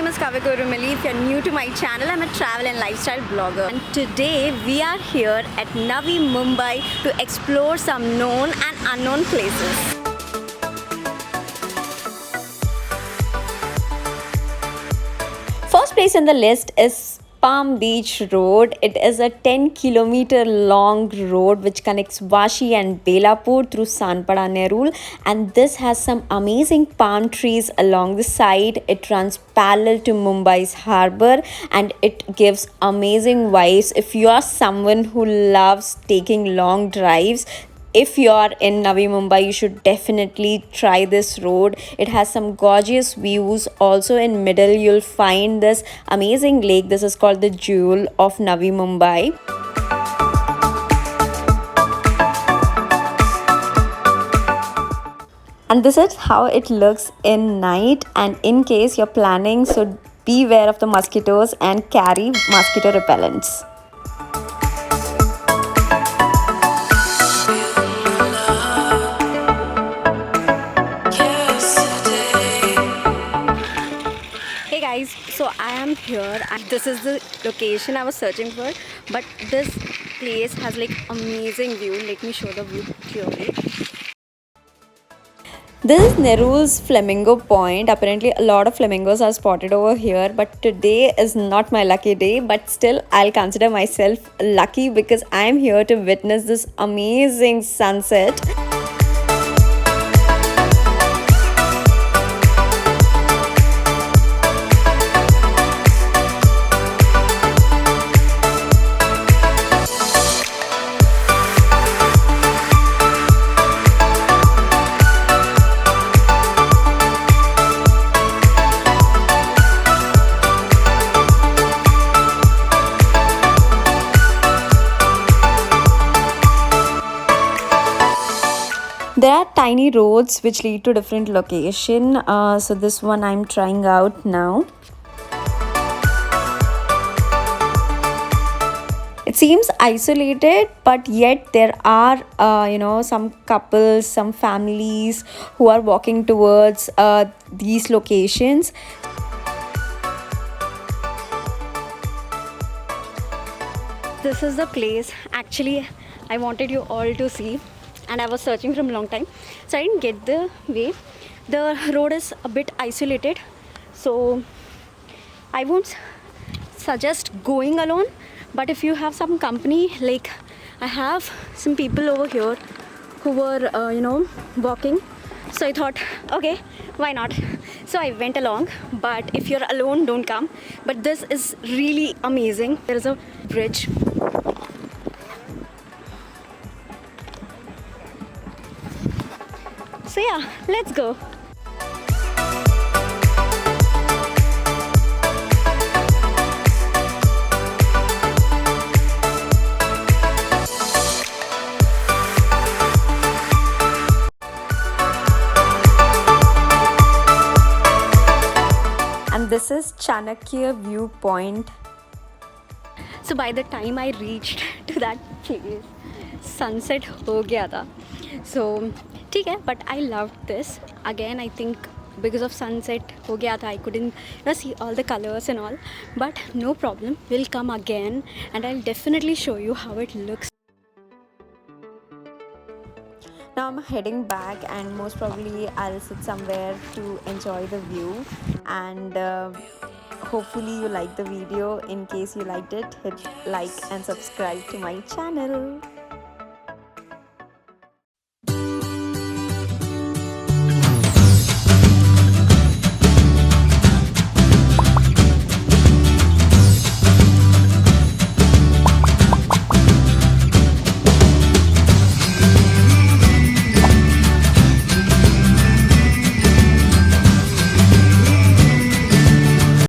name is Kavya If you're new to my channel, I'm a travel and lifestyle blogger. And today we are here at Navi Mumbai to explore some known and unknown places. First place in the list is Palm Beach Road. It is a 10-kilometer long road which connects Vashi and Belapur through Sanpada, Nerul, and this has some amazing palm trees along the side. It runs parallel to Mumbai's harbour and it gives amazing vibes. If you are someone who loves taking long drives, if you are in Navi Mumbai, you should definitely try this road. It has some gorgeous views. Also in middle, you'll find this amazing lake. This is called the Jewel of Navi Mumbai. And this is how it looks in night. And in case you're planning, so beware of the mosquitoes and carry mosquito repellents. So I am here and this is the location I was searching for, but this place has like amazing view. Let me show the view clearly. This is Nerul's Flamingo Point. Apparently a lot of flamingos are spotted over here, but today is not my lucky day, but still I'll consider myself lucky because I'm here to witness this amazing sunset. There are tiny roads which lead to different location. So this one I'm trying out now. It seems isolated, but yet there are some couples, some families who are walking towards these locations. This is the place actually I wanted you all to see. And I was searching from a long time, so I didn't get the way. The road is a bit isolated, so I won't suggest going alone, but if you have some company, like I have some people over here who were walking, so I thought, okay, why not? So I went along, but if you're alone, don't come. But this is really amazing. There is a bridge. So yeah, let's go. And this is Chanakya viewpoint. So by the time I reached to that place, sunset ho gaya tha. So okay, but I loved this. Again, I think because of sunset ho gaya tha, I couldn't see all the colors and all, but no problem, we'll come again and I'll definitely show you how it looks. Now I'm heading back and most probably I'll sit somewhere to enjoy the view, and hopefully you like the video. In case you liked it, hit like and subscribe to my channel.